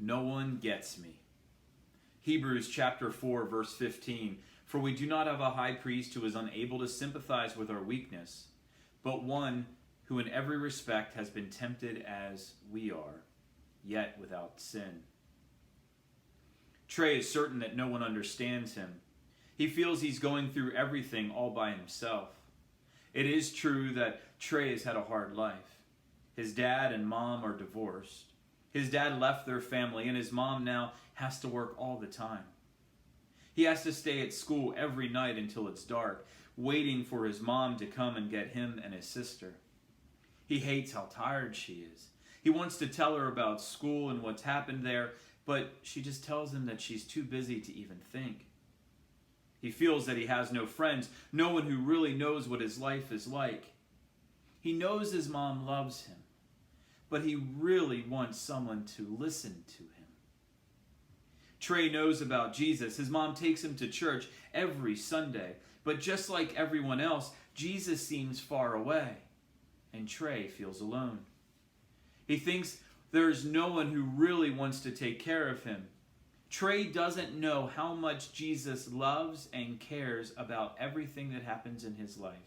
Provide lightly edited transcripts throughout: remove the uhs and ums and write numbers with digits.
No one gets me. Hebrews chapter 4, verse 15. For we do not have a high priest who is unable to sympathize with our weakness, but one who in every respect has been tempted as we are, yet without sin. Trey is certain that no one understands him. He feels he's going through everything all by himself. It is true that Trey has had a hard life. His dad and mom are divorced. His dad left their family, and his mom now has to work all the time. He has to stay at school every night until it's dark, waiting for his mom to come and get him and his sister. He hates how tired she is. He wants to tell her about school and what's happened there, but she just tells him that she's too busy to even think. He feels that he has no friends, no one who really knows what his life is like. He knows his mom loves him, but he really wants someone to listen to him. Trey knows about Jesus. His mom takes him to church every Sunday, but just like everyone else, Jesus seems far away, and Trey feels alone. He thinks there's no one who really wants to take care of him. Trey doesn't know how much Jesus loves and cares about everything that happens in his life.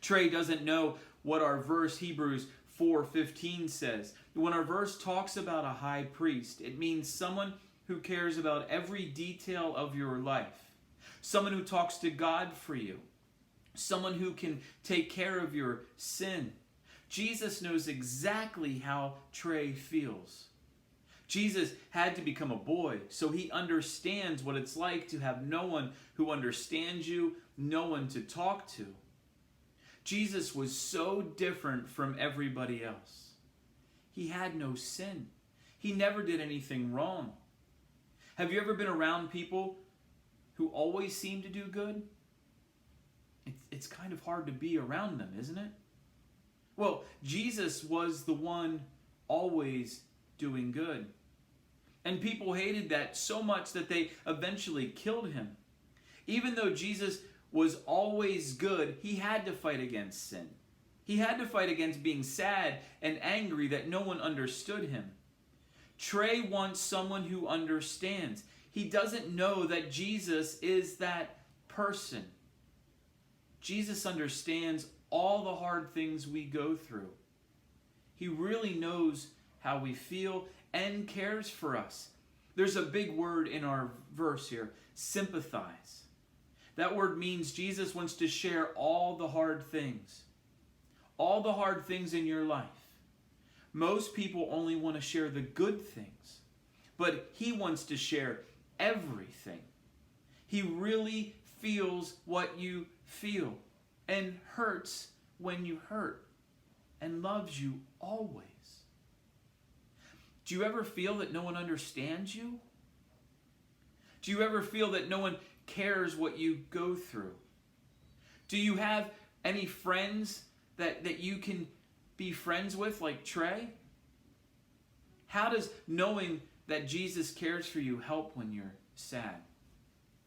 Trey doesn't know what our verse Hebrews 4:15 says. When our verse talks about a high priest, it means someone who cares about every detail of your life. Someone who talks to God for you. Someone who can take care of your sin. Jesus knows exactly how Trey feels. Jesus had to become a boy, so he understands what it's like to have no one who understands you, no one to talk to. Jesus was so different from everybody else. He had no sin. He never did anything wrong. Have you ever been around people who always seem to do good? It's kind of hard to be around them, isn't it? Well, Jesus was the one always doing good. And people hated that so much that they eventually killed him. Even though Jesus was always good, he had to fight against sin. He had to fight against being sad and angry that no one understood him. Trey wants someone who understands. He doesn't know that Jesus is that person. Jesus understands all the hard things we go through. He really knows how we feel and cares for us. There's a big word in our verse here, sympathize. That word means Jesus wants to share all the hard things. All the hard things in your life. Most people only want to share the good things, but he wants to share everything. He really feels what you feel and hurts when you hurt and loves you always. Do you ever feel that no one understands you? Do you ever feel that no one cares what you go through? Do you have any friends that you can be friends with, like Trey? How does knowing that Jesus cares for you help when you're sad?